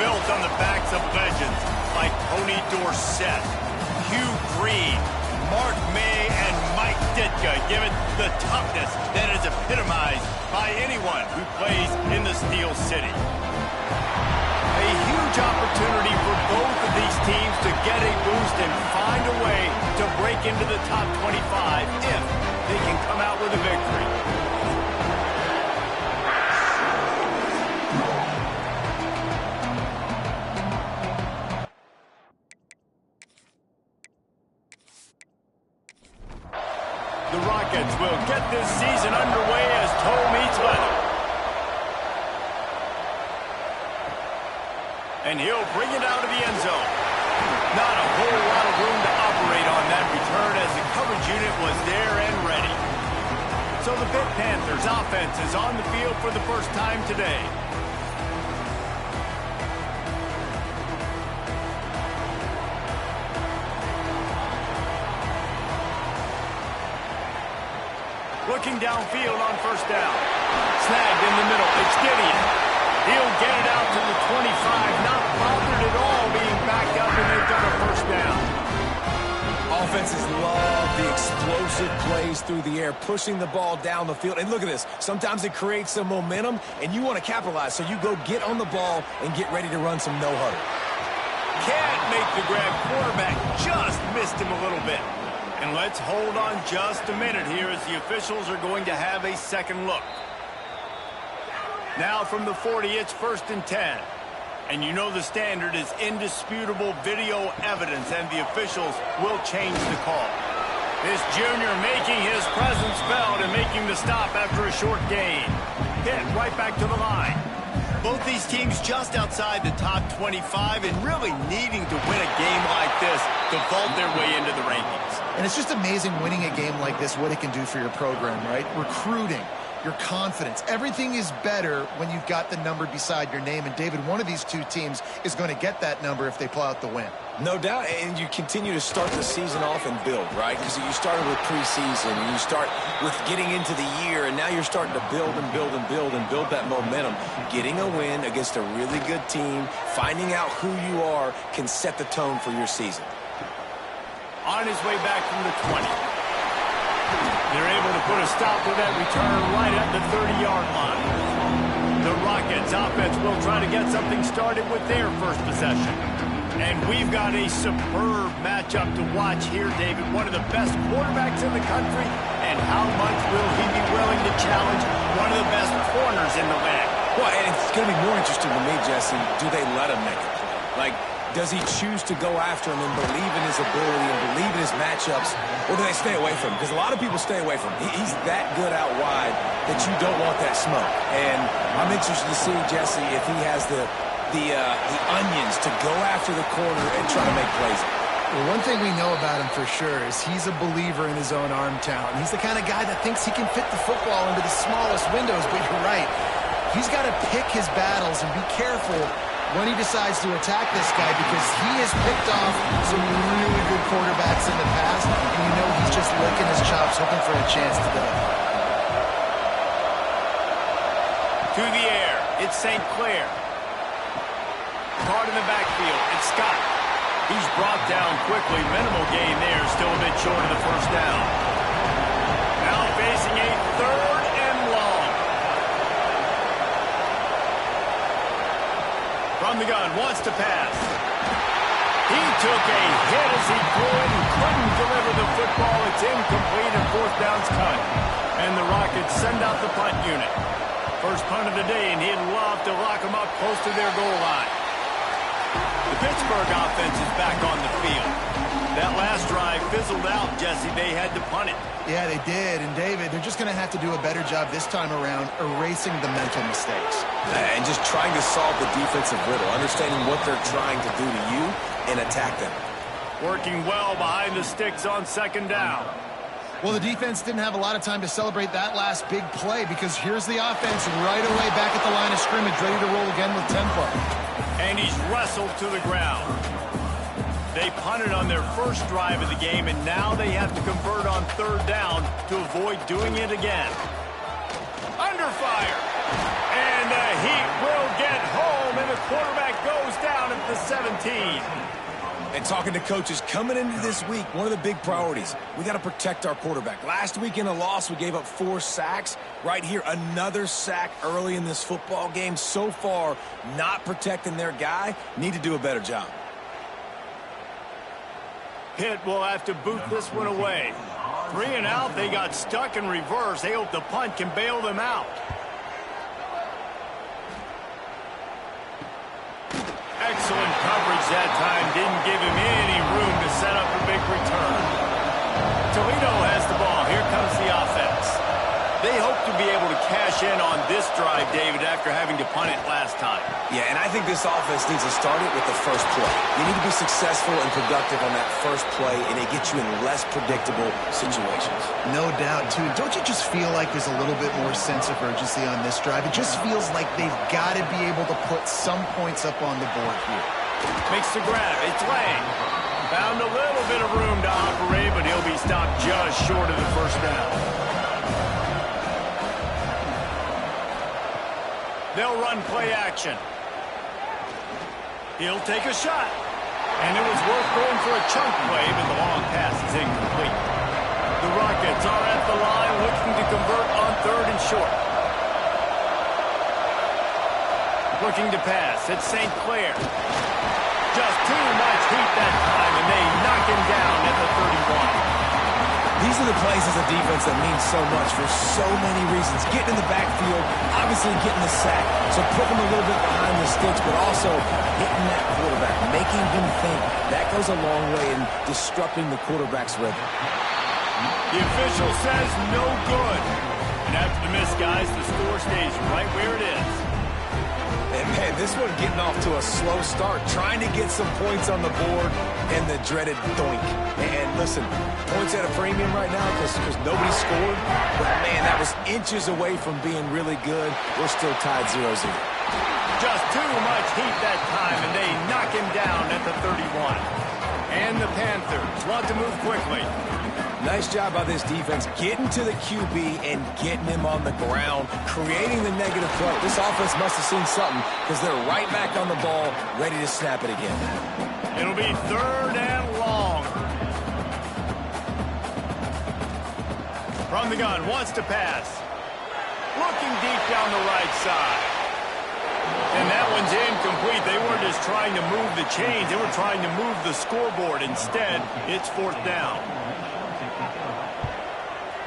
built on the backs of legends like Tony Dorsett, Hugh Green, Mark May, and Mike Ditka give it the toughness that is epitomized by anyone who plays in the Steel City. A huge opportunity for both of these teams to get a boost and find a way to break into the top 25 if they can come out with a victory. The Rockets will get this season underway as toe meets leather. And he'll bring it out of the end zone. Not a whole lot of room to operate on that return as the coverage unit was there and ready. So the Pitt Panthers offense is on the field for the first time today. Looking downfield on first down. Snagged in the middle. It's Gideon. He'll get it out to the 25. Not bothered at all being backed up, and they've got a first down. Offenses love the explosive plays through the air, pushing the ball down the field. And look at this. Sometimes it creates some momentum, and you want to capitalize. So you go get on the ball and get ready to run some no-huddle. Can't make the grab. Quarterback just missed him a little bit. And let's hold on just a minute here as the officials are going to have a second look. Now from the 40, it's 1st and 10. And you know the standard is indisputable video evidence, and the officials will change the call. This junior making his presence felt and making the stop after a short gain. Hit right back to the line. Both these teams just outside the top 25 and really needing to win a game like this to vault their way into the rankings. And it's just amazing winning a game like this, what it can do for your program, right? Recruiting, your confidence. Everything is better when you've got the number beside your name. And, David, one of these two teams is going to get that number if they pull out the win. No doubt, and you continue to start the season off and build, right? Because you started with preseason, and you start with getting into the year, and now you're starting to build and build and build and build that momentum. Getting a win against a really good team, finding out who you are, can set the tone for your season. On his way back from the 20. They're able to put a stop to that return right at the 30-yard line. The Rockets offense will try to get something started with their first possession. And we've got a superb matchup to watch here, David. One of the best quarterbacks in the country. And how much will he be willing to challenge one of the best corners in the league? Well, and it's going to be more interesting to me, Jesse, do they let him make a play? Like, does he choose to go after him and believe in his ability and believe in his matchups, or do they stay away from him? Because a lot of people stay away from him. He's that good out wide that you don't want that smoke. And I'm interested to see, Jesse, if he has the onions to go after the corner and try to make plays. Well, one thing we know about him for sure is he's a believer in his own arm talent. He's the kind of guy that thinks he can fit the football into the smallest windows, but you're right. He's got to pick his battles and be careful when he decides to attack this guy, because he has picked off some really good quarterbacks in the past, and you know he's just licking his chops, hoping for a chance today. To the air, it's St. Clair. Card in the backfield, it's Scott. He's brought down quickly. Minimal gain there, still a bit short of the first down. Now facing a 3rd and long. From the gun, wants to pass. He took a hit as he threw it and couldn't deliver the football. It's incomplete and 4th down's cut. And the Rockets send out the punt unit. First punt of the day, and he'd love to lock them up close to their goal line. The Pittsburgh offense is back on the field. That last drive fizzled out, Jesse. They had to punt it. Yeah, they did. And, David, they're just going to have to do a better job this time around erasing the mental mistakes. And just trying to solve the defensive riddle, understanding what they're trying to do to you and attack them. Working well behind the sticks on 2nd down. Well, the defense didn't have a lot of time to celebrate that last big play, because here's the offense right away back at the line of scrimmage, ready to roll again with tempo. And he's wrestled to the ground. They punted on their first drive of the game, and now they have to convert on 3rd down to avoid doing it again. Under fire. And the Heat will get home, and the quarterback goes 17. And talking to coaches coming into this week, one of the big priorities, we got to protect our quarterback. Last week in a loss, we gave up 4 sacks. Right here, another sack early in this football game. So far, not protecting their guy. Need to do a better job. Pitt will have to boot this one away. 3 and out, they got stuck in reverse. They hope the punt can bail them out. Excellent coverage that time. Didn't give him any room to set up a big return. Toledo has the ball. Here comes the offense. They hope to be able to cash in on this drive, David, after having to punt it last time. Yeah, and I think this offense needs to start it with the first play. You need to be successful and productive on that first play, and it gets you in less predictable situations. No doubt, too. Don't you just feel like there's a little bit more sense of urgency on this drive? It just feels like they've got to be able to put some points up on the board here. Makes the grab. It's Lang. Found a little bit of room to operate, but he'll be stopped just short of the first down. They'll run play action. He'll take a shot. And it was worth going for a chunk play, but the long pass is incomplete. The Rockets are at the line looking to convert on 3rd and short. Looking to pass. It's St. Clair. Just too much heat that time, and they knock him down at the 31. These are the plays as a defense that mean so much for so many reasons. Getting in the backfield, obviously getting the sack, so put them a little bit behind the sticks, but also hitting that quarterback, making him think. That goes a long way in disrupting the quarterback's rhythm. The official says no good. And after the miss, guys, the score stays right where it is. And, man, this one getting off to a slow start, trying to get some points on the board, and the dreaded doink. And listen, points at a premium right now because nobody scored. But, man, that was inches away from being really good. We're still tied 0-0. Just too much heat that time, and they knock him down at the 31. And the Panthers want to move quickly. Nice job by this defense getting to the QB and getting him on the ground, creating the negative play. This offense must have seen something because they're right back on the ball, ready to snap it again. It'll be 3rd and long. From the gun, wants to pass. Looking deep down the right side. And that one's incomplete. They weren't just trying to move the chains. They were trying to move the scoreboard. Instead, it's 4th down.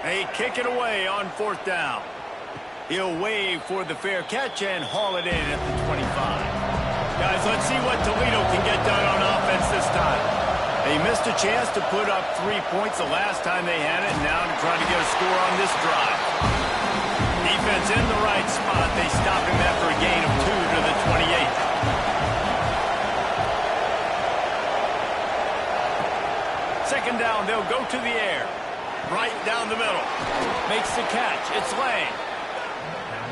They kick it away on 4th down. He'll wave for the fair catch and haul it in at the 25. Guys, let's see what Toledo can get done on offense this time. They missed a chance to put up 3 points the last time they had it, and now they're trying to get a score on this drive. Defense in the right spot. They stop him after a gain of 2 to the 28. 2nd down, they'll go to the air. Right down the middle. Makes the catch. It's Lang.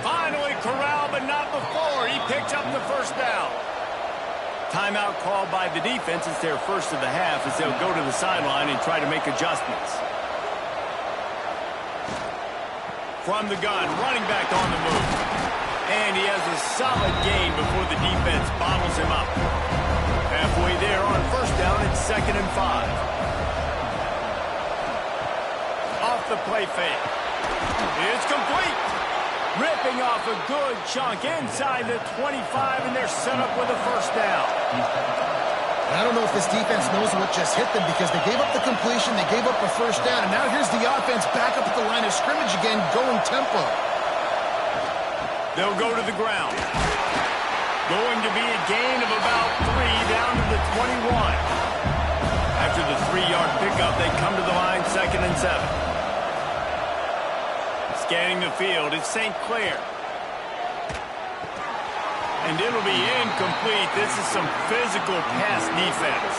Finally corralled, but not before. He picks up the 1st down. Timeout called by the defense. It's their first of the half as they'll go to the sideline and try to make adjustments. From the gun, running back on the move. And he has a solid gain before the defense bottles him up. Halfway there on 1st down, it's 2nd and 5. Off the play fake. It's complete. Ripping off a good chunk inside the 25, and they're set up with a 1st down. I don't know if this defense knows what just hit them because they gave up the completion, they gave up a 1st down, and now here's the offense back up at the line of scrimmage again, going tempo. They'll go to the ground. Going to be a gain of about 3 down to the 21. After the 3-yard pickup, they come to the line 2nd and 7. Scanning the field, it's St. Clair. And it'll be incomplete. This is some physical pass defense.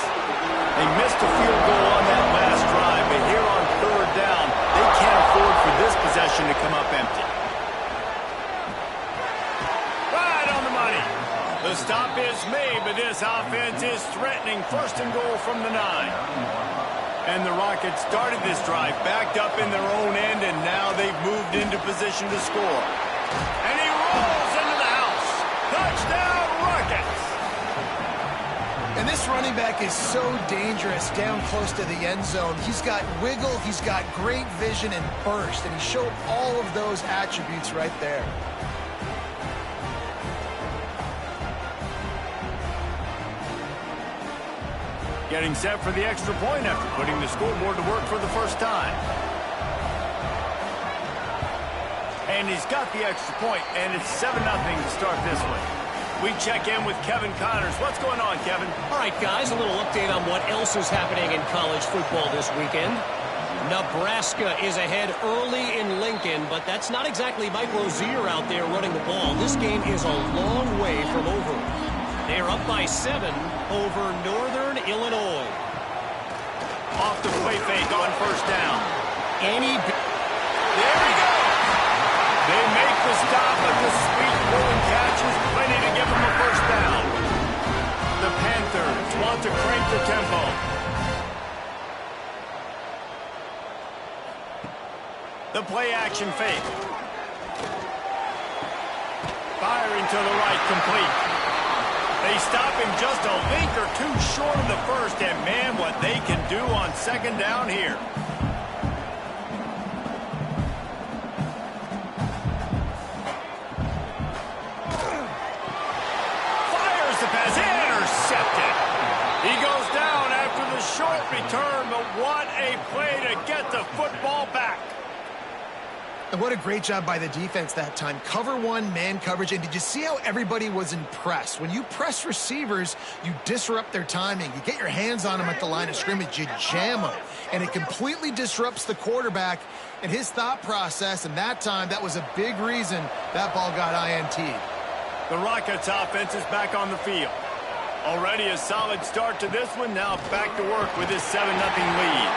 They missed a field goal on that last drive, but here on 3rd down, they can't afford for this possession to come up empty. Right on the money. The stop is made, but this offense is threatening 1st and goal from the 9. And the Rockets started this drive backed up in their own end, and now they've moved into position to score. And he rolls into the house. Touchdown, Rockets! And And this running back is so dangerous down close to the end zone. He's got wiggle, he's got great vision and burst, and he showed all of those attributes right there. Getting set for the extra point after putting the scoreboard to work for the first time. And he's got the extra point, and it's 7-0 to start this one. We check in with Kevin Connors. What's going on, Kevin? All right, guys, a little update on what else is happening in college football this weekend. Nebraska is ahead early in Lincoln, but that's not exactly Mike Rozier out there running the ball. This game is a long way from over. They are up by 7 over Northern Illinois. Off the play fake on first down. There we go! They make the stop, but the sweet pulling catch is plenty to give them a first down. The Panthers want to crank the tempo. The play action fake. Firing to the right, complete. They stop him just a link or two short of the first, and man, what they can do on second down here. Fires the pass, intercepted. He goes down after the short return, but what a play to get the football back. And what a great job by the defense that time. Cover one, man coverage. And did you see how everybody was impressed? When you press receivers, you disrupt their timing. You get your hands on them at the line of scrimmage. You jam them. And it completely disrupts the quarterback and his thought process. And that time, that was a big reason that ball got INT'd. The Rockets offense is back on the field. Already a solid start to this one. Now back to work with this 7-0 lead.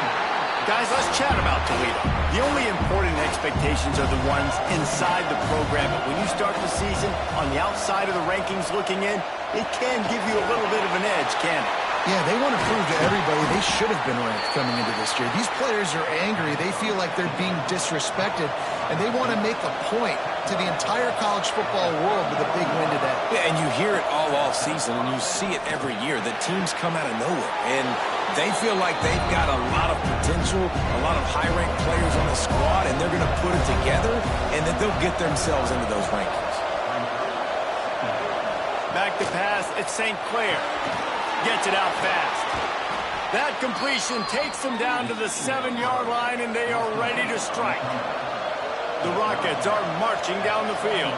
Guys, let's chat about Toledo. The only important expectations are the ones inside the program. But when you start the season on the outside of the rankings looking in, it can give you a little bit of an edge, can't it? Yeah, they want to prove to everybody they should have been ranked coming into this year. These players are angry. They feel like they're being disrespected, and they want to make a point to the entire college football world with a big win today. Yeah, and you hear it all off season, and you see it every year. The teams come out of nowhere, and they feel like they've got a lot of potential, a lot of high-ranked players on the squad, and they're going to put it together, and then they'll get themselves into those rankings. Back to pass, it's St. Clair. Gets it out fast. That completion takes them down to the 7-yard line, and they are ready to strike. The Rockets are marching down the field.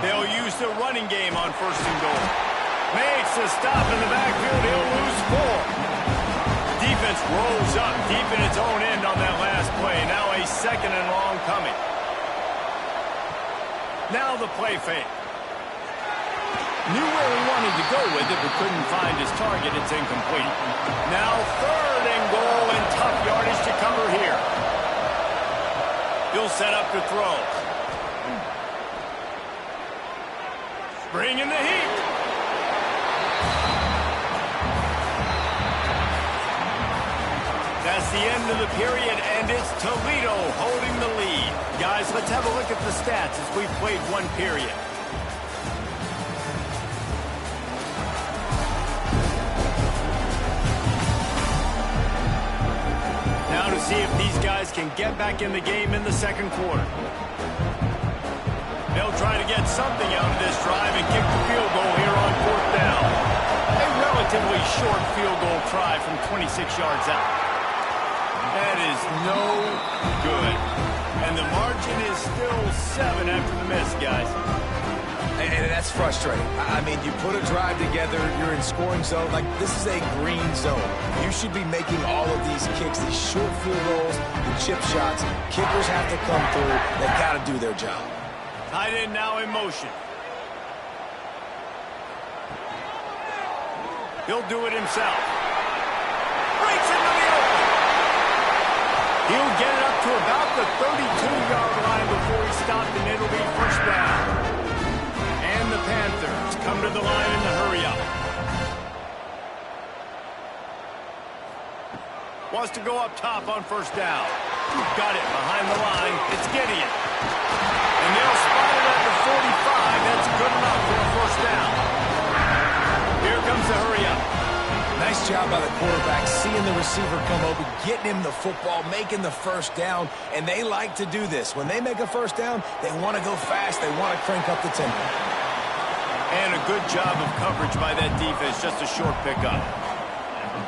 They'll use the running game on first and goal. Makes a stop in the backfield. He'll lose 4. Defense rolls up deep in its own end on that last play. Now a second and long coming. Now the play fake. Knew where he wanted to go with it, but couldn't find his target. It's incomplete. Now third and goal, and tough yardage to cover here. He'll set up to throw. Bringing the heat. That's the end of the period, and it's Toledo holding the lead. Guys, let's have a look at the stats as we've played one period. Now to see if these guys can get back in the game in the second quarter. They'll try to get something out of this drive and kick the field goal here on fourth down. A relatively short field goal try from 26 yards out. That is no good. And the margin is still 7 after the miss, guys. And that's frustrating. I mean, you put a drive together, you're in scoring zone. Like, this is a green zone. You should be making all of these kicks, these short field goals, the chip shots. Kickers have to come through. They've got to do their job. Tight end now in motion. He'll do it himself. Breaks into the open. He'll get it up to about the 32-yard line before he's stopped, and it'll be first down. And the Panthers come to the line in the hurry-up. Wants to go up top on first down. Got it behind the line. It's Gideon. And they'll spot it at the 45. That's good enough for a first down. quarterback, seeing the receiver come open, getting him the football, making the first down, and they like to do this. When they make a first down, they want to go fast. They want to crank up the tempo. And a good job of coverage by that defense, just a short pickup.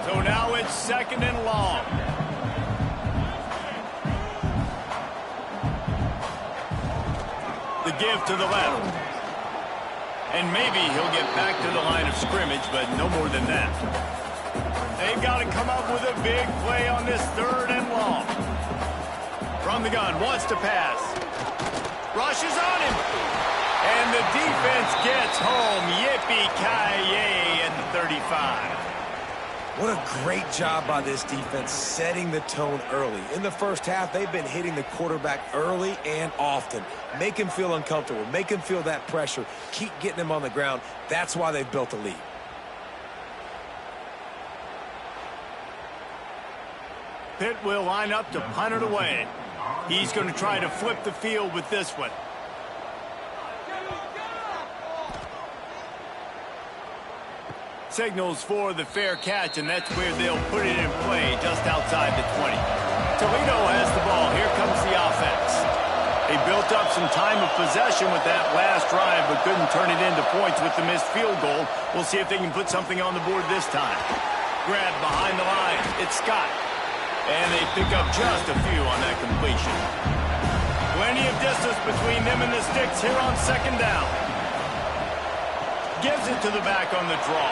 So now it's 2nd and long. The give to the left. And maybe he'll get back to the line of scrimmage, but no more than that. They've got to come up with a big play on this 3rd and long. From the gun, wants to pass. Rushes on him. And the defense gets home. Yippee-ki-yay at the 35. What a great job by this defense setting the tone early. In the first half, they've been hitting the quarterback early and often. Make him feel uncomfortable. Make him feel that pressure. Keep getting him on the ground. That's why they've built a lead. Pitt will line up to punt it away. He's going to try to flip the field with this one. Signals for the fair catch, and that's where they'll put it in play, just outside the 20. Toledo has the ball. Here comes the offense. They built up some time of possession with that last drive, but couldn't turn it into points with the missed field goal. We'll see if they can put something on the board this time. Grab behind the line. It's Scott. And they pick up just a few on that completion. Plenty of distance between them and the sticks here on 2nd down. Gives it to the back on the draw.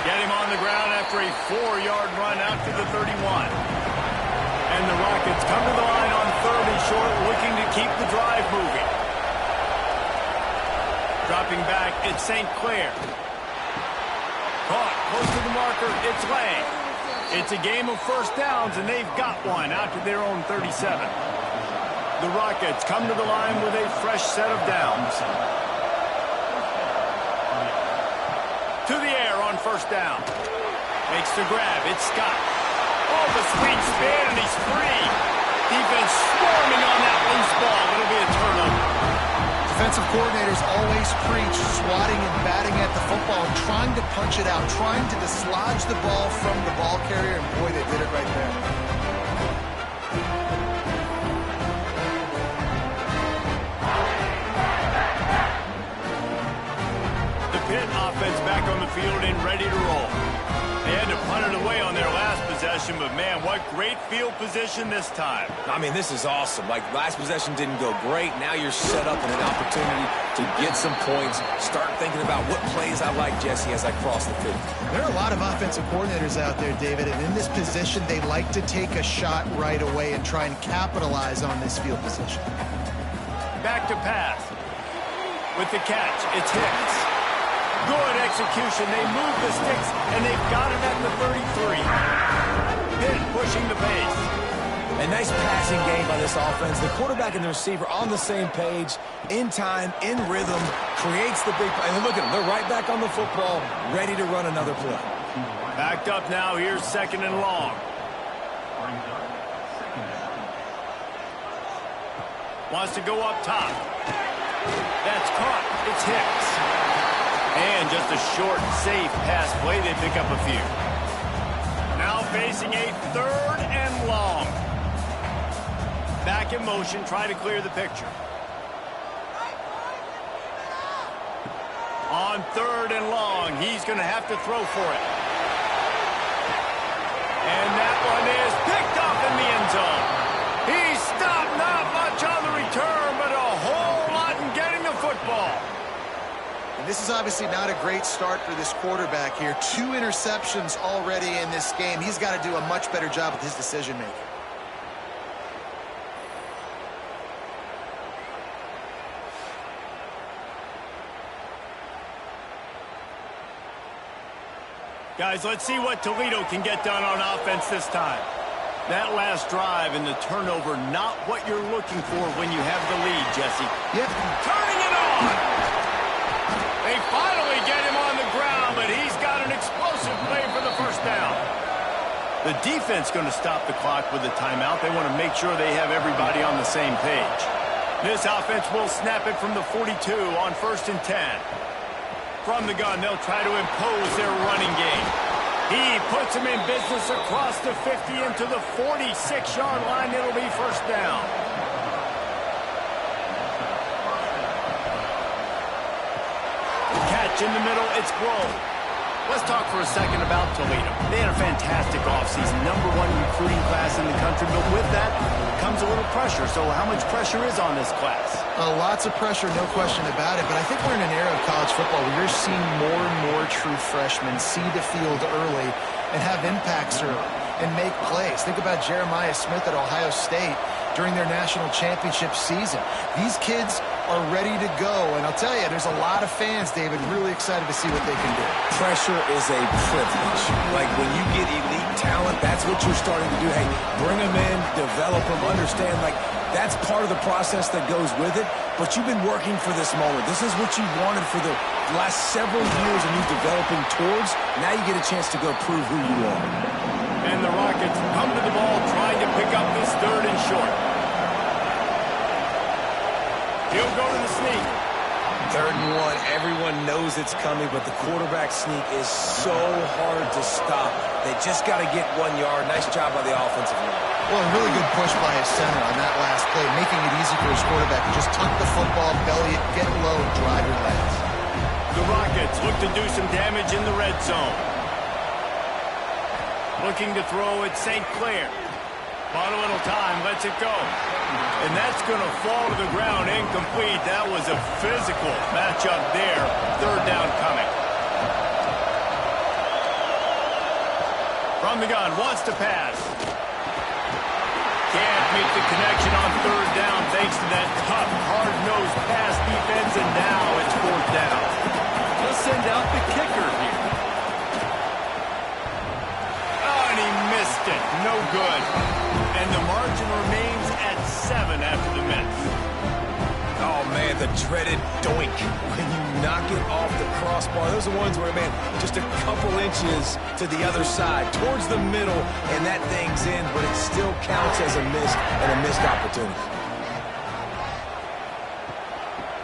Get him on the ground after a 4-yard run out to the 31. And the Rockets come to the line on 3rd and short, looking to keep the drive moving. Dropping back, it's St. Clair. Caught close to the marker, it's Lang. It's a game of first downs, and they've got one out to their own 37. The Rockets come to the line with a fresh set of downs. To the air on 1st down. Makes the grab. It's Scott. Oh, the sweet spin, and he's free. Defense swarming on that loose ball. It'll be a turnover. Defensive coordinators always preach swatting and batting at the football and trying to punch it out, trying to dislodge the ball from the ball carrier, and boy, they did it right there. Pitt offense back on the field and ready to roll. They had to punt it away on their last possession, but man, what great field position this time. I mean, this is awesome. Like, last possession didn't go great. Now you're set up in an opportunity to get some points. Start thinking about what plays I like, Jesse, as I cross the field. There are a lot of offensive coordinators out there, David, and in this position, they like to take a shot right away and try and capitalize on this field position. Back to pass. With the catch, it's Hicks. Good execution. They move the sticks, and they've got it at the 33. Pitt pushing the pace. A nice passing game by this offense. The quarterback and the receiver on the same page, in time, in rhythm, creates the big play. And look at them. They're right back on the football, ready to run another play. Backed up now. Here's 2nd and long. Wants to go up top. That's caught. It's Hicks. And just a short, safe pass play. They pick up a few. Now facing a 3rd and long. Back in motion, try to clear the picture. On 3rd and long, he's going to have to throw for it. And that one is picked up in the end zone. He stopped, not much on the return, but a whole lot in getting the football. And this is obviously not a great start for this quarterback here. 2 interceptions already in this game. He's got to do a much better job with his decision-making. Guys, let's see what Toledo can get done on offense this time. That last drive and the turnover, not what you're looking for when you have the lead, Jesse. Yep. Turning it on! They finally get him on the ground, but he's got an explosive play for the first down. The defense going to stop the clock with a timeout. They want to make sure they have everybody on the same page. This offense will snap it from the 42 on 1st and 10. From the gun, they'll try to impose their running game. He puts him in business across the 50 into the 46-yard line. It'll be first down. Catch in the middle. It's Grove. Let's talk for a second about Toledo. They had a fantastic offseason, #1 recruiting class in the country, but with that comes a little pressure. So how much pressure is on this class? Lots of pressure, no question about it, but I think we're in an era of college football where you're seeing more and more true freshmen see the field early and have impacts early and make plays. Think about Jeremiah Smith at Ohio State during their national championship season. These kids are ready to go, and I'll tell you, there's a lot of fans, David, really excited to see what they can do. Pressure is a privilege. Like, when you get elite talent, that's what you're starting to do. Hey, bring them in, develop them, understand, like, that's part of the process that goes with it, but you've been working for this moment. This is what you wanted for the last several years, and you're developing towards. Now you get a chance to go prove who you are. And the Rockets come to the ball trying to pick up this 3rd and short. He'll go to the sneak. 3rd and 1. Everyone knows it's coming, but the quarterback sneak is so hard to stop. They just got to get 1 yard. Nice job by the offensive line. Well, a really good push by his center on that last play, making it easy for his quarterback to just tuck the football, belly it, get low, and drive your legs. The Rockets look to do some damage in the red zone. Looking to throw at St. Clair. Bought a little time, lets it go. And that's going to fall to the ground incomplete. That was a physical matchup there. 3rd down coming. From the gun, wants to pass. Can't make the connection on 3rd down thanks to that tough, hard-nosed pass defense, and now it's 4th down. Let's send out the kicker here. Oh, and he missed it. No good. And the margin remains at 7 after the miss. Oh, man, the dreaded doink. When you knock it off the crossbar, those are ones where, man, just a couple inches to the other side, towards the middle, and that thing's in, but it still counts as a miss and a missed opportunity.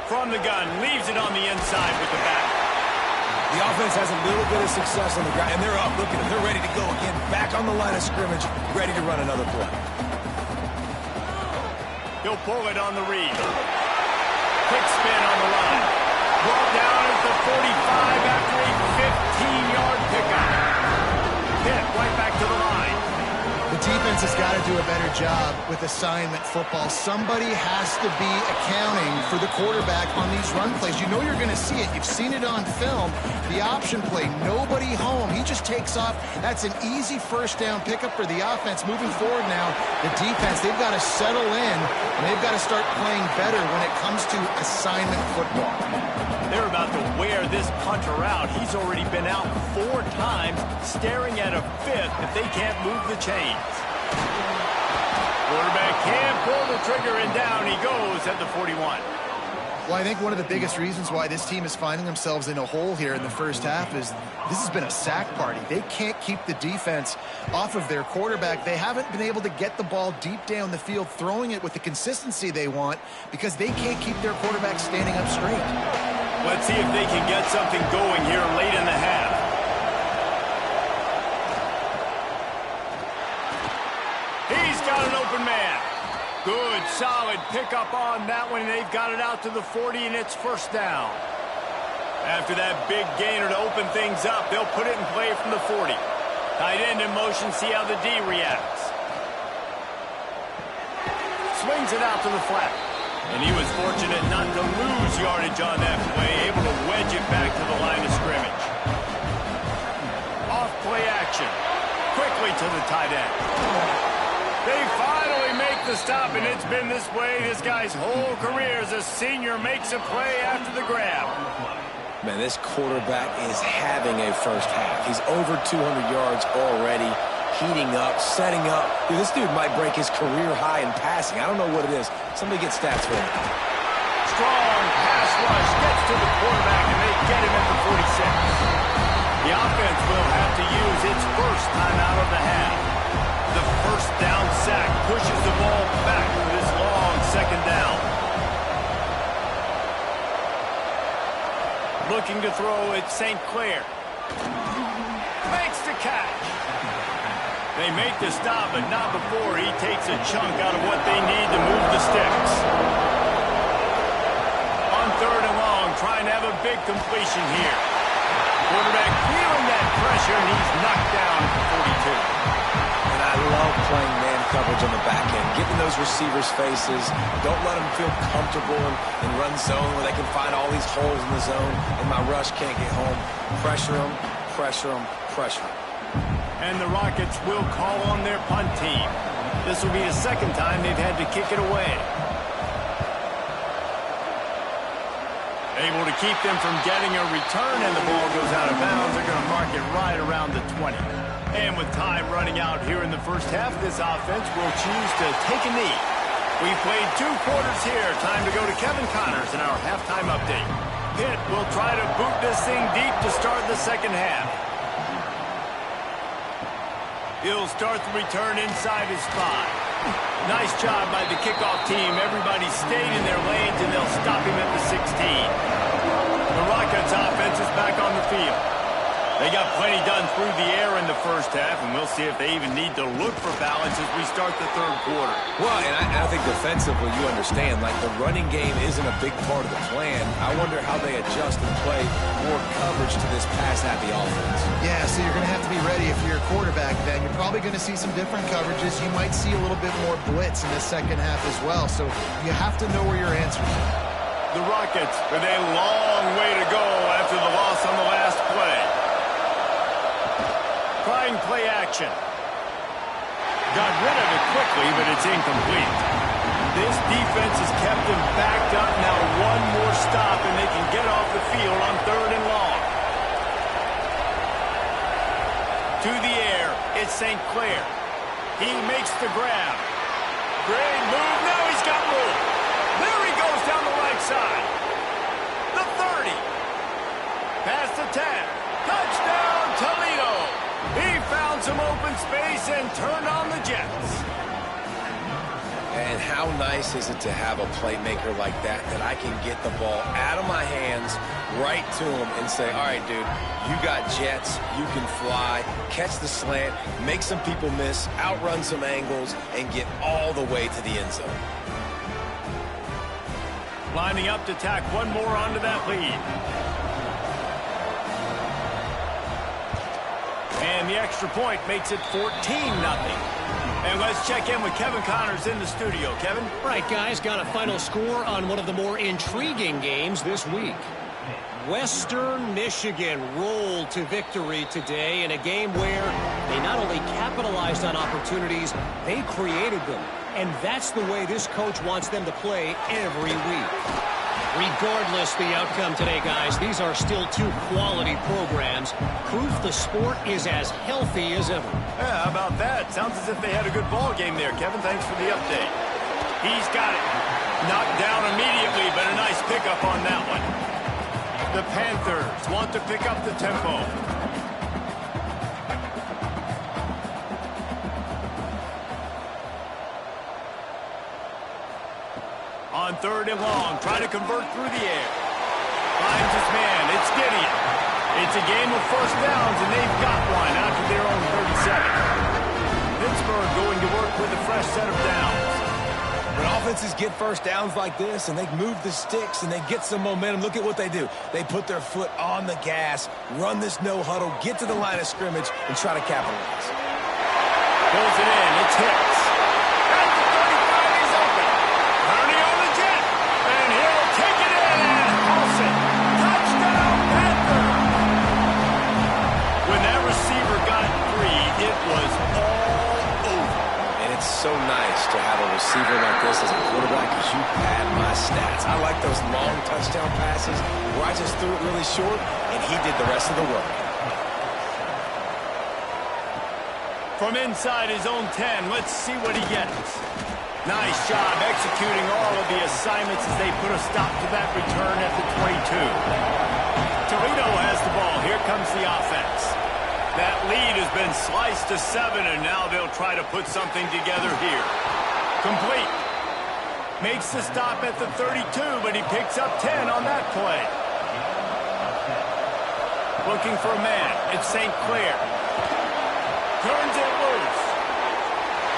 From the gun, leaves it on the inside with the back. The offense has a little bit of success on the ground, and they're up. Look at them. They're ready to go again. Back on the line of scrimmage, ready to run another play. He'll pull it on the read. Quick spin on the line. Brought down at the 45 after a 15-yard pickup. Hit right back to the line. The defense has got to do a better job with assignment football. Somebody has to be accounting for the quarterback on these run plays. You know you're going to see it. You've seen it on film. The option play, nobody home. He just takes off. That's an easy 1st down pickup for the offense. Moving forward now, the defense, they've got to settle in, and they've got to start playing better when it comes to assignment football. They're about to wear this punter out. He's already been out 4 times, staring at a 5th if they can't move the chains. Quarterback can't pull the trigger, and down he goes at the 41. Well, I think one of the biggest reasons why this team is finding themselves in a hole here in the first half is this has been a sack party. They can't keep the defense off of their quarterback. They haven't been able to get the ball deep down the field, throwing it with the consistency they want because they can't keep their quarterback standing up straight. Let's see if they can get something going here late in the half. He's got an open man. Good, solid pickup on that one. They've got it out to the 40, and it's 1st down. After that big gainer to open things up, they'll put it in play from the 40. Tight end in motion, see how the D reacts. Swings it out to the flat. And he was fortunate not to lose yardage on that play, able to wedge it back to the line of scrimmage. Off play action. Quickly to the tight end. They finally make the stop, and it's been this way this guy's whole career as a senior makes a play after the grab. Man, this quarterback is having a first half. He's over 200 yards already, heating up, setting up. Dude, this dude might break his career high in passing. I don't know what it is. Somebody get stats for him. Strong pass rush gets to the quarterback, and they get him at the 46. The offense will have to use its first timeout of the half. The 1st down sack pushes the ball back for this long 2nd down. Looking to throw at St. Clair. Makes the catch. They make the stop, but not before he takes a chunk out of what they need to move the sticks. On 3rd and long, trying to have a big completion here. Quarterback feeling that pressure, and he's knocked down for 42. And I love playing man coverage on the back end, getting those receivers' faces. Don't let them feel comfortable in run zone where they can find all these holes in the zone, and my rush can't get home. Pressure them, pressure them, pressure them. And the Rockets will call on their punt team. This will be the second time they've had to kick it away. Able to keep them from getting a return, and the ball goes out of bounds. They're going to mark it right around the 20. And with time running out here in the first half, this offense will choose to take a knee. We played 2 quarters here. Time to go to Kevin Connors in our halftime update. Pitt will try to boot this thing deep to start the second half. He'll start the return inside his 5. Nice job by the kickoff team. Everybody stayed in their lanes, and they'll stop him at the 16. The Rockets offense is back on the field. They got plenty done through the air in the first half, and we'll see if they even need to look for balance as we start the 3rd quarter. Well, and I think defensively, you understand, like the running game isn't a big part of the plan. I wonder how they adjust and play more coverage to this pass-happy offense. Yeah, so you're going to have to be ready if you're a quarterback then. You're probably going to see some different coverages. You might see a little bit more blitz in the second half as well, so you have to know where your answers are. The Rockets with a long way to go after the loss on the last play. Trying play action. Got rid of it quickly, but it's incomplete. This defense has kept them backed up. Now one more stop, and they can get off the field on 3rd and long. To the air, it's St. Clair. He makes the grab. Great move. Now he's got room. There he goes down the right side. The 30. Past the 10. Touchdown, Toledo. He found some open space and turned on the Jets. And how nice is it to have a playmaker like that I can get the ball out of my hands right to him and say, all right, dude, you got jets, you can fly, catch the slant, make some people miss, outrun some angles, and get all the way to the end zone. Lining up to tack one more onto that lead. And the extra point makes it 14-0. And let's check in with Kevin Connors in the studio. Kevin? Right, guys, got a final score on one of the more intriguing games this week. Western Michigan rolled to victory today in a game where they not only capitalized on opportunities, they created them. And that's the way this coach wants them to play every week. Regardless the outcome today, guys, these are still 2 quality programs. Proof the sport is as healthy as ever. Yeah, how about that? Sounds as if they had a good ball game there, Kevin. Thanks for the update. He's got it. Knocked down immediately, but a nice pickup on that one. The Panthers want to pick up the tempo. On 3rd and long, trying to convert through the air. Finds his man. It's Gideon. It's a game of first downs, and they've got one out to their own 37. Pittsburgh going to work with a fresh set of downs. When offenses get first downs like this and they move the sticks and they get some momentum, look at what they do. They put their foot on the gas, run this no huddle, get to the line of scrimmage, and try to capitalize. Pulls it in. It's Hicks. At the 35, he's open. Turning on the jet. And he'll take it in and house it. Touchdown, Panthers. When that receiver got free, it was all over. And it's so nice to have a receiver like this as a quarterback because you pad my stats. I like those long touchdown passes where I just threw it really short and he did the rest of the work. From inside his own 10, let's see what he gets. Nice job executing all of the assignments as they put a stop to that return at the 22. Toledo has the ball. Here comes the offense. That lead has been sliced to 7, and now they'll try to put something together here. Complete. Makes the stop at the 32, but he picks up 10 on that play. looking for a man. It's St. Clair. Turns it loose.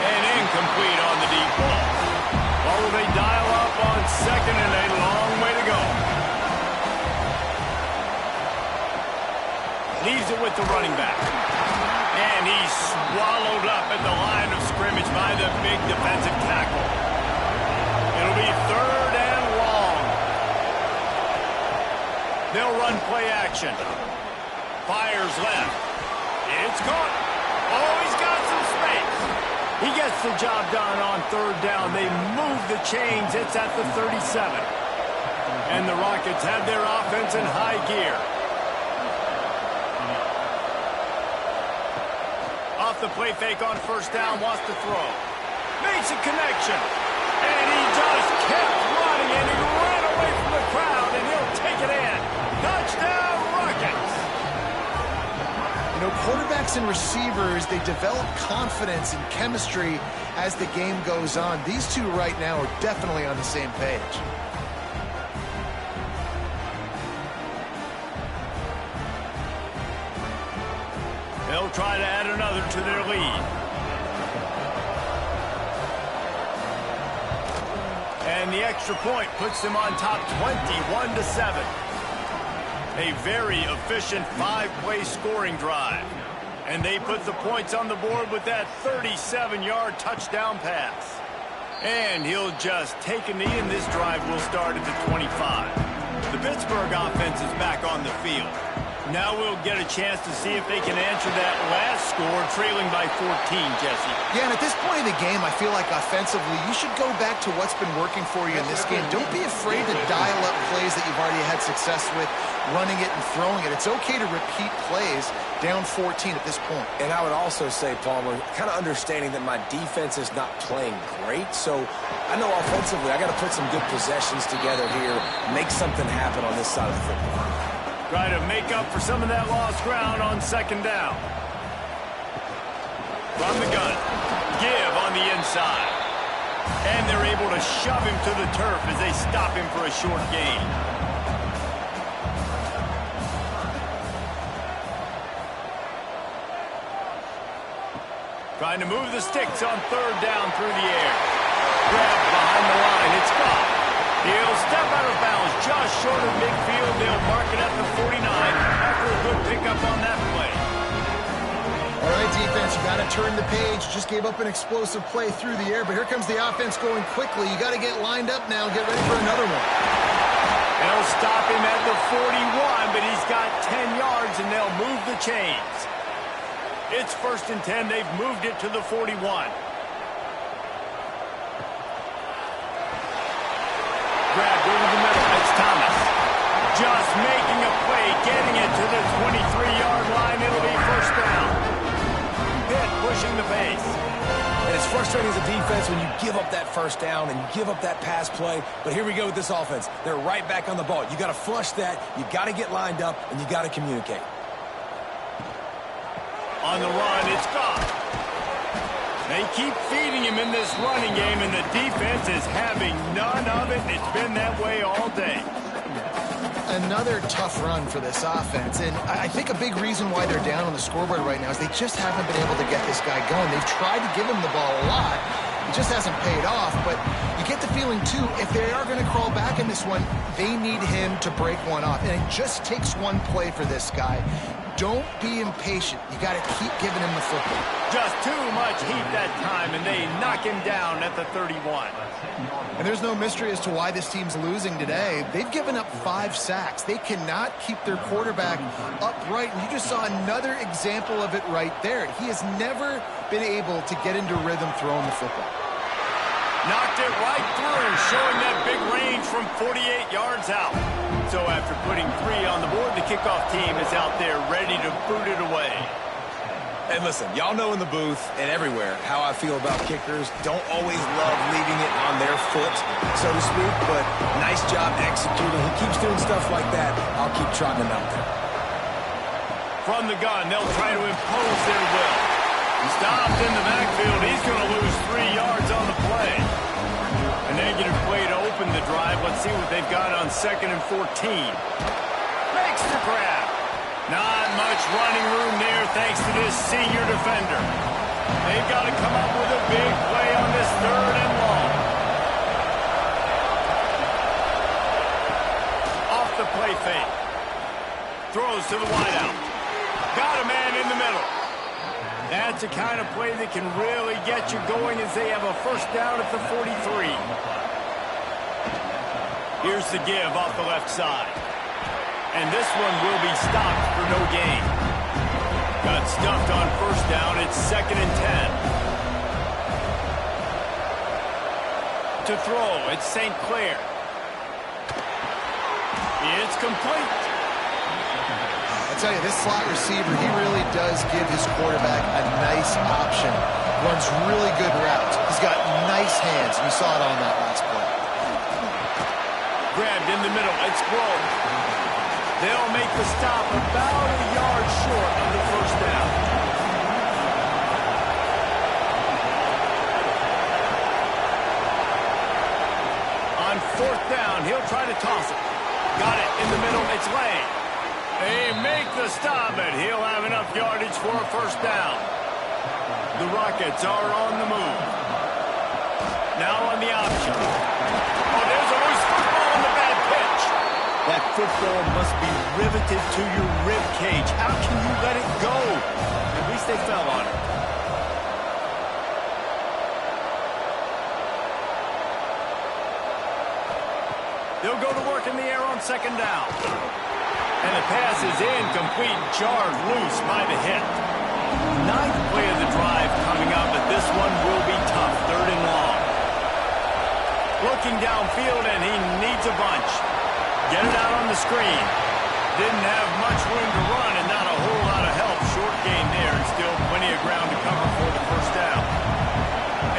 And incomplete on the deep ball. Oh, they dial up on second and a long way to go. Leaves it with the running back. And he's swallowed up at the line of scrimmage by the big defensive tackle. It'll be third and long. They'll run play action. Fires left. It's caught. Oh, he's got some space. He gets the job done on third down. They move the chains. It's at the 37. And the Rockets have their offense in high gear. Off the play fake on first down, wants to throw. Makes a connection. And he just kept running, and he ran away from the crowd, and he'll take it in. Touchdown, Rockets! You know, quarterbacks and receivers, they develop confidence and chemistry as the game goes on. These two right now are definitely on the same page. They'll try to add another to their lead. And the extra point puts them on top 21-7. A very efficient 5-play scoring drive. And they put the points on the board with that 37-yard touchdown pass. And he'll just take a knee, and this drive will start at the 25. The Pittsburgh offense is back on the field. Now we'll get a chance to see if they can answer that last score, trailing by 14, Jesse. Yeah, and at this point in the game, I feel like offensively, you should go back to what's been working for you in this game. Don't be afraid to dial up plays that you've already had success with, running it and throwing it. It's okay to repeat plays down 14 at this point. And I would also say, Palmer, kind of understanding that my defense is not playing great, so I know offensively I got to put some good possessions together here, make something happen on this side of the football. Try to make up for some of that lost ground on second down. From the gun. Give on the inside. And they're able to shove him to the turf as they stop him for a short gain. Trying to move the sticks on third down through the air. Grab behind the line. It's gone. He'll step out of bounds just short of midfield. They'll mark it at the 49 after a good pickup on that play. All right, defense, you got to turn the page. Just gave up an explosive play through the air, but here comes the offense going quickly. You got to get lined up now and get ready for another one. They'll stop him at the 41, but he's got 10 yards, and they'll move the chains. It's 1st and 10. They've moved it to the 41. Grabbed over the middle. It's Thomas. Just making a play, getting it to the 23-yard line. It'll be first down. Pitt pushing the pace. And it's frustrating as a defense when you give up that first down and you give up that pass play. But here we go with this offense. They're right back on the ball. You got to flush that. You got to get lined up, and you got to communicate. On the run, it's gone. They keep feeding him in this running game, and the defense is having none of it. It's been that way all day. Another tough run for this offense, and I think a big reason why they're down on the scoreboard right now is they just haven't been able to get this guy going. They've tried to give him the ball a lot. It just hasn't paid off, but you get the feeling, too, if they are going to crawl back in this one, they need him to break one off, and it just takes one play for this guy. Don't be impatient. You got to keep giving him the football. Just too much heat that time, and they knock him down at the 31. And there's no mystery as to why this team's losing today. They've given up 5 sacks. They cannot keep their quarterback upright, and you just saw another example of it right there. He has never been able to get into rhythm throwing the football. Knocked it right through, showing that big range from 48 yards out. So after putting 3 on the board, the kickoff team is out there ready to boot it away. And listen, y'all know in the booth and everywhere how I feel about kickers. Don't always love leaving it on their foot, so to speak, but nice job executing. He keeps doing stuff like that. I'll keep trotting him out there. From the gun, they'll try to impose their will. Stopped in the backfield. He's going to lose 3 yards on the play. A negative play to open the drive. Let's see what they've got on 2nd and 14. Makes the grab. Not much running room there thanks to this senior defender. They've got to come up with a big play on this 3rd and long. Off the play fake. Throws to the wideout. Got a man in the middle. That's the kind of play that can really get you going as they have a first down at the 43. Here's the give off the left side. And this one will be stopped for no gain. Got stuffed on first down. It's 2nd and 10. To throw, it's St. Clair. It's complete. I tell you, this slot receiver, he really does give his quarterback a nice option. Runs really good routes. He's got nice hands, and you saw it on that last play. Grabbed in the middle. It's Grove. They'll make the stop about a yard short of the first down. On 4th down, he'll try to toss it. Got it in the middle. It's Lane. They make the stop, and he'll have enough yardage for a first down. The Rockets are on the move. Now on the option. Oh, there's a loose football on the bad pitch. That football must be riveted to your rib cage. How can you let it go? At least they fell on it. They'll go to work in the air on 2nd down. And the pass is incomplete, jarred loose by the hit. 9th play of the drive coming up, but this one will be tough. 3rd and long. Looking downfield, and he needs a bunch. Get it out on the screen. Didn't have much room to run and not a whole lot of help. Short gain there and still plenty of ground to cover for the first down.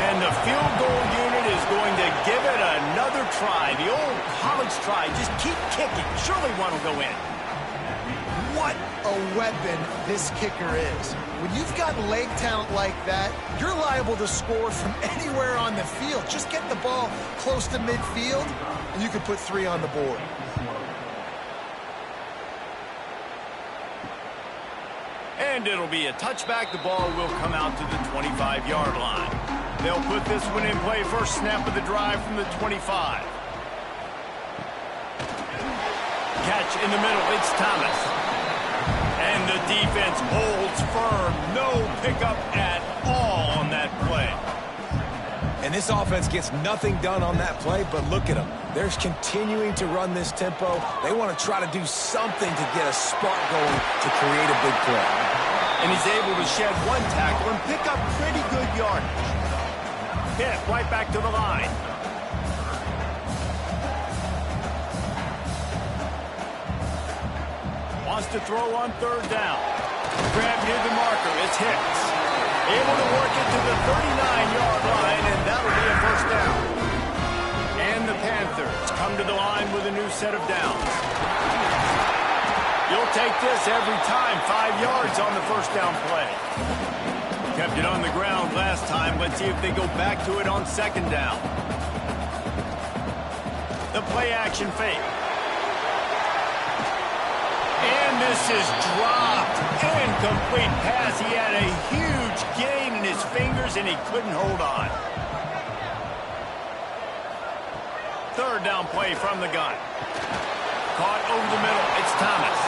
And the field goal unit is going to give it another try. The old college try. Just keep kicking. Surely one will go in. What a weapon this kicker is. When you've got leg talent like that, you're liable to score from anywhere on the field. Just get the ball close to midfield, and you can put 3 on the board. And it'll be a touchback. The ball will come out to the 25-yard line. They'll put this one in play. First snap of the drive from the 25. Catch in the middle. It's Thomas. And the defense holds firm. No pickup at all on that play. And this offense gets nothing done on that play, but look at them. They're continuing to run this tempo. They want to try to do something to get a spark going to create a big play. And he's able to shed 1 tackle and pick up pretty good yardage. Hit right back to the line. Wants to throw on 3rd down. Grab near the marker. It's Hicks. Able to work it to the 39-yard line, and that'll be a first down. And the Panthers come to the line with a new set of downs. You'll take this every time. 5 yards on the first down play. Kept it on the ground last time. Let's see if they go back to it on 2nd down. The play action fake. And this is dropped. Incomplete pass. He had a huge gain in his fingers, and he couldn't hold on. 3rd down play from the gun. Caught over the middle. It's Thomas.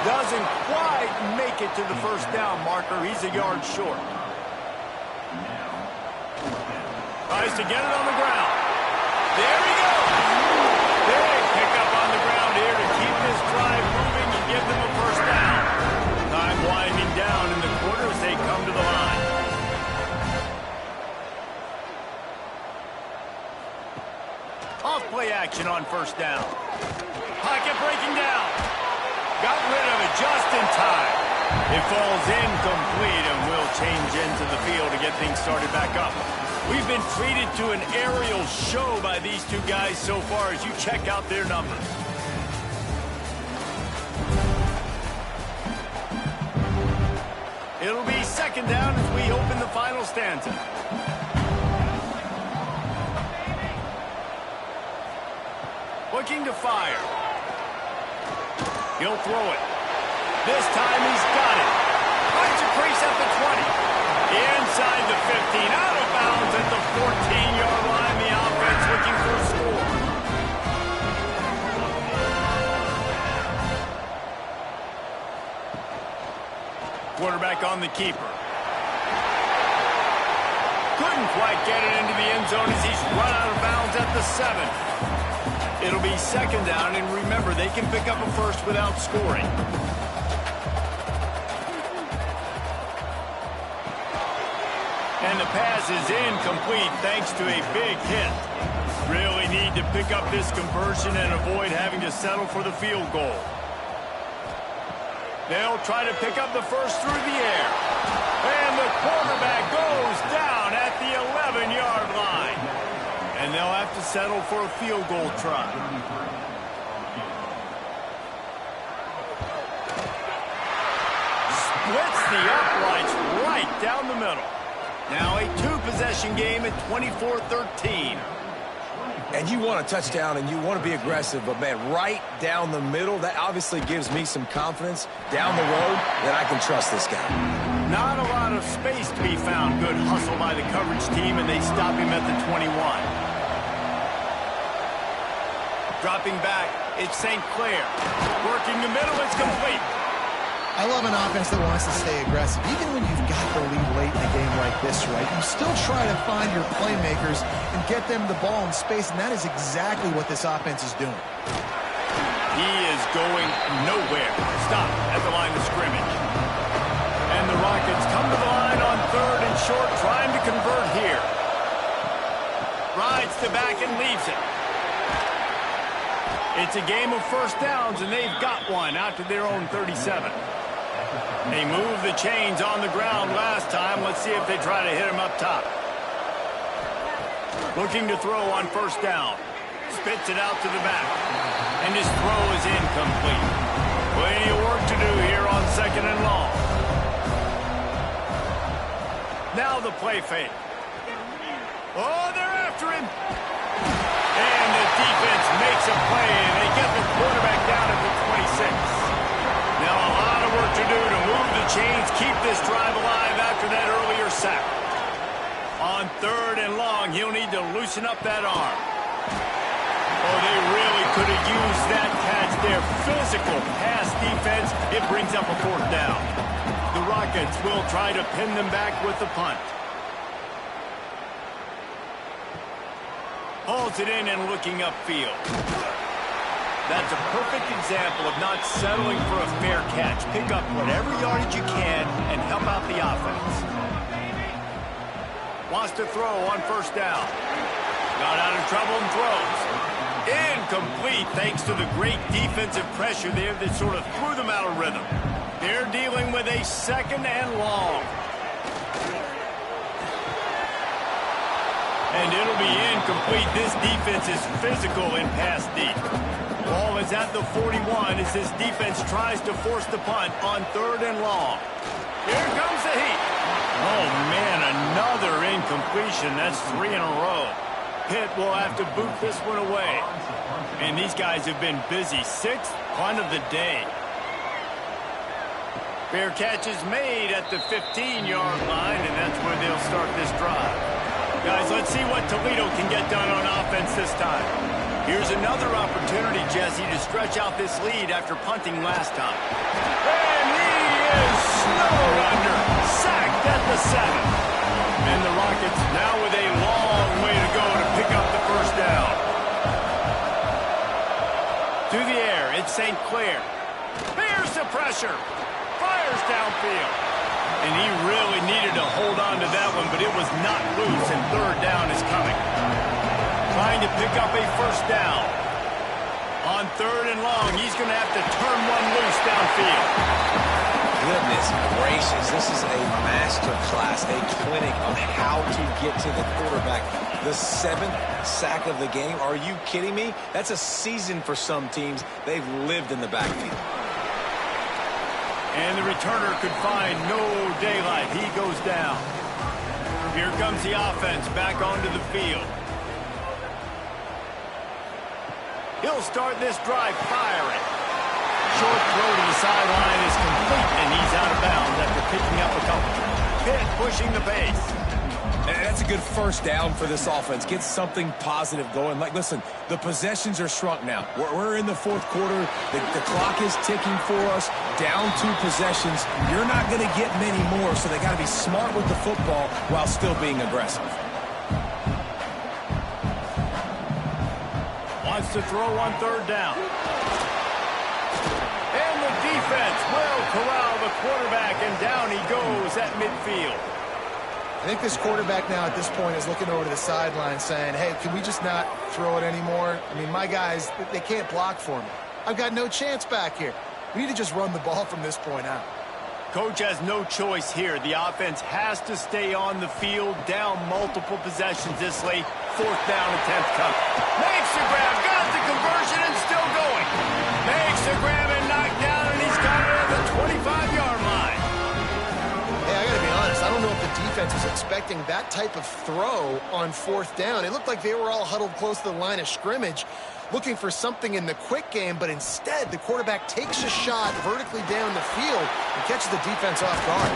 Doesn't quite make it to the first down marker. He's a yard short. Tries to get it on the ground. There he goes. Big pickup on the ground here to keep this drive moving and give them a first down. Time winding down in the quarter as they come to the line. Off play action on first down. Pocket breaking down. Got rid of it just in time. It falls incomplete and will change into the field to get things started back up. We've been treated to an aerial show by these two guys so far as you check out their numbers. It'll be 2nd down as we open the final stanza. Looking to fire. He'll throw it. This time he's got it. Finds a crease at the 20. Inside the 15. Out of bounds at the 14-yard line. The offense looking for a score. Quarterback on the keeper. Couldn't quite get it into the end zone as he's run out of bounds at the 7. It'll be second down, and remember, they can pick up a first without scoring. And the pass is incomplete thanks to a big hit. Really need to pick up this conversion and avoid having to settle for the field goal. They'll try to pick up the first through the air. And the quarterback goes down at the 11-yard line. And they'll have to settle for a field goal try. Splits the uprights right down the middle. Now a two-possession game at 24-13. And you want a touchdown and you want to be aggressive, but, man, right down the middle, that obviously gives me some confidence down the road that I can trust this guy. Not a lot of space to be found. Good hustle by the coverage team, and they stop him at the 21. Dropping back, it's St. Clair. Working the middle, it's complete. I love an offense that wants to stay aggressive. Even when you've got the lead late in a game like this, right, you still try to find your playmakers and get them the ball in space, and that is exactly what this offense is doing. He is going nowhere. Stop at the line of scrimmage. And the Rockets come to the line on third and short, trying to convert here. Rides the back and leaves it. It's a game of first downs, and they've got one out to their own 37. They moved the chains on the ground last time. Let's see if they try to hit him up top. Looking to throw on first down. Spits it out to the back. And his throw is incomplete. Plenty of work to do here on second and long. Now the play fake. Oh, they're after him. And the defense makes a play, and they get the quarterback down at the 26. Now a lot of work to do to move the chains, keep this drive alive after that earlier sack. On third and long, he'll need to loosen up that arm. Oh, they really could have used that catch there. Physical pass defense, it brings up a fourth down. The Rockets will try to pin them back with the punt. Holds it in and looking upfield. That's a perfect example of not settling for a fair catch. Pick up whatever yardage you can and help out the offense. Wants to throw on first down. Got out of trouble and throws. Incomplete thanks to the great defensive pressure there that sort of threw them out of rhythm. They're dealing with a second and long. And it'll be incomplete. This defense is physical in pass deep. Ball is at the 41 as this defense tries to force the punt on third and long. Here comes the heat. Oh, man, another incompletion. That's 3 in a row. Pitt will have to boot this one away. And these guys have been busy. 6th punt of the day. Fair catch is made at the 15-yard line, and that's where they'll start this drive. Guys, let's see what Toledo can get done on offense this time. Here's another opportunity, Jesse, to stretch out this lead after punting last time. And he is snowed under. Sacked at the 7. And the Rockets now with a long way to go to pick up the first down. To the air, it's St. Clair. Bears the pressure. Fires downfield. And he really needed to hold on to that one, but it was not loose, and third down is coming. Trying to pick up a first down. On third and long, he's going to have to turn one loose downfield. Goodness gracious, this is a master class, a clinic on how to get to the quarterback. The 7th sack of the game, are you kidding me? That's a season for some teams. They've lived in the backfield. And the returner could find no daylight. He goes down. Here comes the offense back onto the field. He'll start this drive firing. Short throw to the the sideline is complete, and he's out of bounds after picking up a couple. Pitt pushing the pace. And that's a good first down for this offense. Get something positive going. Like, listen, the possessions are shrunk now. We're in the fourth quarter. The clock is ticking for us. Down 2 possessions. You're not going to get many more, so they got to be smart with the football while still being aggressive. Wants to throw on third down. And the defense will corral the quarterback, and down he goes at midfield. I think this quarterback now at this point is looking over to the sideline saying, hey, can we just not throw it anymore? I mean, my guys, they can't block for me. I've got no chance back here. We need to just run the ball from this point out. Coach has no choice here. The offense has to stay on the field, down multiple possessions this late. Fourth down attempt coming. Makes the grab, got the conversion, and still going. Makes the grab and knocked down, and he's got it at the 25-yard line. Hey, I got to be honest. I don't know if the defense was expecting that type of throw on fourth down. It looked like they were all huddled close to the line of scrimmage, looking for something in the quick game, but instead the quarterback takes a shot vertically down the field and catches the defense off guard.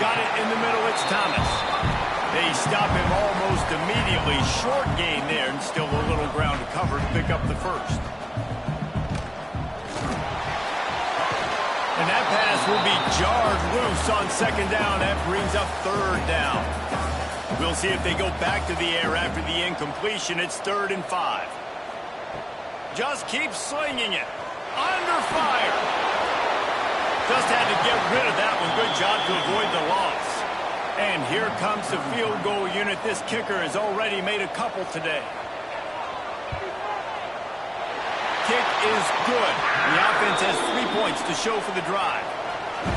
Got it in the middle, it's Thomas. They stop him almost immediately. Short gain there, and still a little ground to cover to pick up the first. And that pass will be jarred loose on second down. That brings up third down. We'll see if they go back to the air after the incompletion. It's 3rd and 5. Just keep slinging it. Under fire. Just had to get rid of that one. Good job to avoid the loss. And here comes the field goal unit. This kicker has already made a couple today. Kick is good. The offense has 3 points to show for the drive.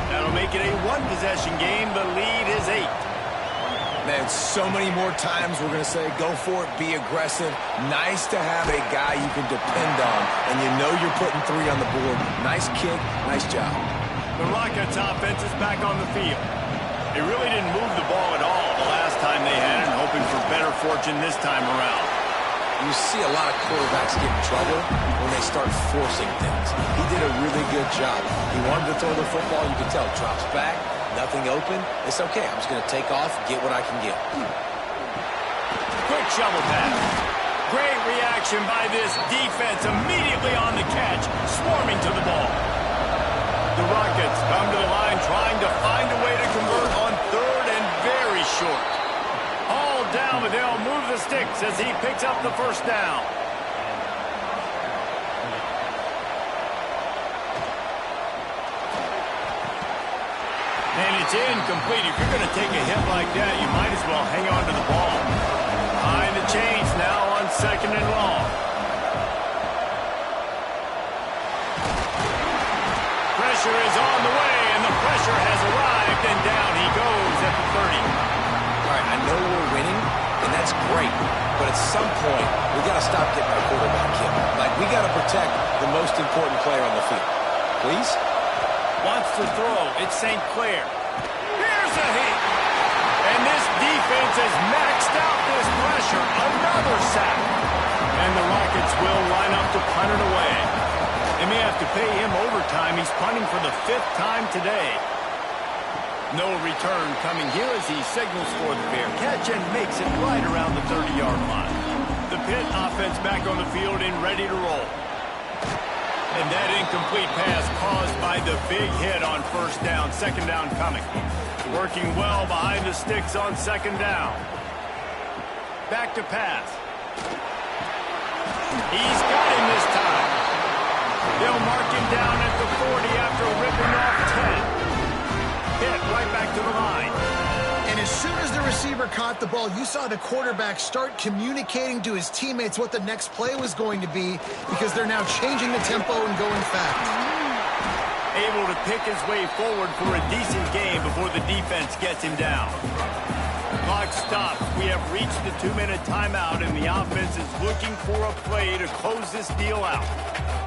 That'll make it a one-possession game. The lead is 8. Man, so many more times we're going to say, go for it, be aggressive. Nice to have a guy you can depend on, and you know you're putting 3 on the board. Nice kick, nice job. The Rockets offense is back on the field. They really didn't move the ball at all the last time they had it, hoping for better fortune this time around. You see a lot of quarterbacks get in trouble when they start forcing things. He did a really good job. He wanted to throw the football. You can tell, drops back, nothing open. It's okay. I'm just going to take off, get what I can get. Quick shovel pass. Great reaction by this defense. Immediately on the catch, swarming to the ball. The Rockets come to the line trying to find a way to convert on 3rd and very short. All down, but they'll move the sticks as he picks up the first down. And it's incomplete. If you're going to take a hit like that, you might as well hang on to the ball. Behind the chains now on 2nd and long. Pressure is on the way, and the pressure has arrived, and down he goes at the 30. All right, I know we're winning, and that's great, but at some point, we got to stop getting our quarterback hit. Like, we got to protect the most important player on the field. Please? Wants to throw. It's St. Clair. Here's a hit. And this defense has maxed out this pressure. Another sack. And the Rockets will line up to punt it away. They may have to pay him overtime. He's punting for the 5th time today. No return coming here as he signals for the fair catch and makes it right around the 30-yard line. The Pitt offense back on the field and ready to roll. And that incomplete pass caused by the big hit on first down. 2nd down coming. Working well behind the sticks on 2nd down. Back to pass. He's got him this time. They'll mark him down at the 40 after ripping off 10. Pitt right back to the line. And as soon as the receiver caught the ball, you saw the quarterback start communicating to his teammates what the next play was going to be because they're now changing the tempo and going fast. Able to pick his way forward for a decent game before the defense gets him down. Clock stops. We have reached the 2-minute timeout, and the offense is looking for a play to close this deal out.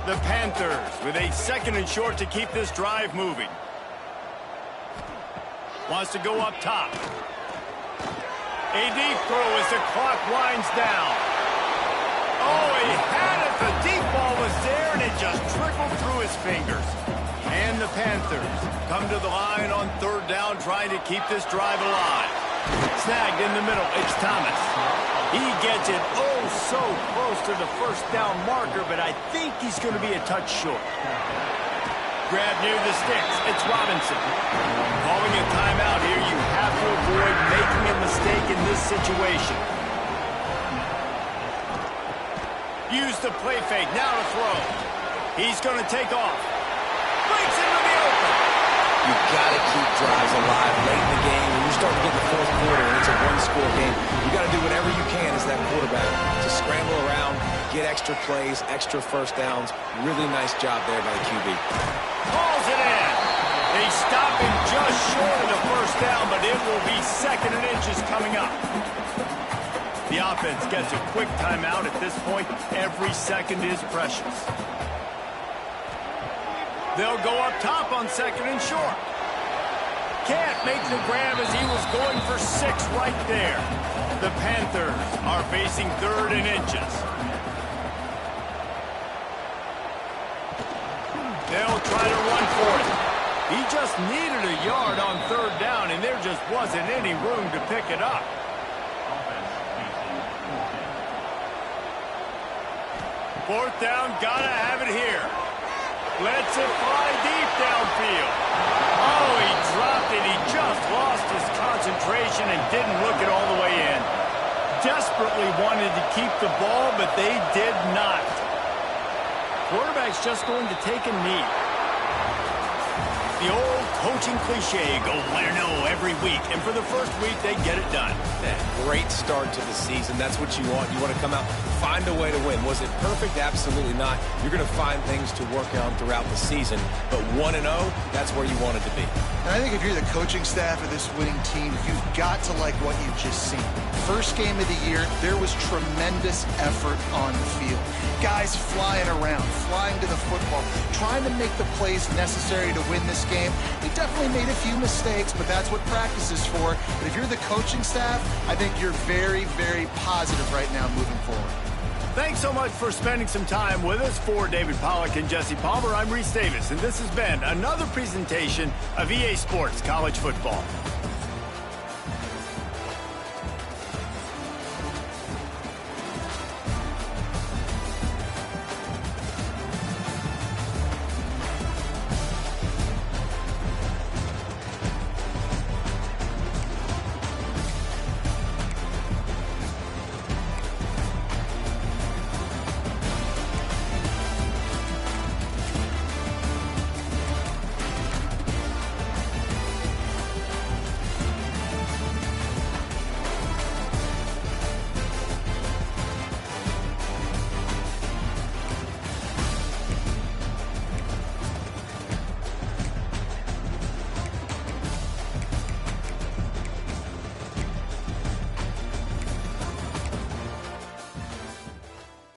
The Panthers with a 2nd and short to keep this drive moving. Wants to go up top. A deep throw as the clock winds down. Oh, he had it. The deep ball was there, and it just trickled through his fingers. And the Panthers come to the line on third down, trying to keep this drive alive. Snagged in the middle, it's Thomas. He gets it oh so close to the first down marker, but I think he's going to be a touch short. Grab near the sticks, it's Robinson. Calling a timeout here, you have to avoid making a mistake in this situation. Use the play fake, now to throw. He's going to take off. Breaks into the open. You've got to keep drives alive late in the game. When you start to get in the fourth quarter and it's a one-score game, you got to do whatever you can as that quarterback to scramble around, get extra plays, extra first downs. Really nice job there by the QB. Hauls it in. They stop him just short of the first down, but it will be 2nd and inches coming up. The offense gets a quick timeout at this point. Every second is precious. They'll go up top on 2nd and short. Can't make the grab as he was going for 6 right there. The Panthers are facing 3rd and inches. They'll try to run for it. He just needed a yard on 3rd down, and there just wasn't any room to pick it up. Fourth down, gotta have it here. Lets it fly deep downfield. Oh, he dropped it. He just lost his concentration and didn't look it all the way in. Desperately wanted to keep the ball, but they did not. Quarterback's just going to take a knee. The old coaching cliche, go win or no every week. And for the first week, they get it done. Great start to the season. That's what you want. You want to come out, find a way to win. Was it perfect? Absolutely not. You're going to find things to work on throughout the season. But 1-0, that's where you want it to be. And I think if you're the coaching staff of this winning team, you've got to like what you've just seen. First game of the year, there was tremendous effort on the field. Guys flying around, flying to the football, trying to make the plays necessary to win this game. They definitely made a few mistakes, but that's what practice is for. But if you're the coaching staff, I think you're very, very positive right now moving forward. Thanks so much for spending some time with us. For David Pollack and Jesse Palmer, I'm Reese Davis, and this has been another presentation of EA Sports College Football.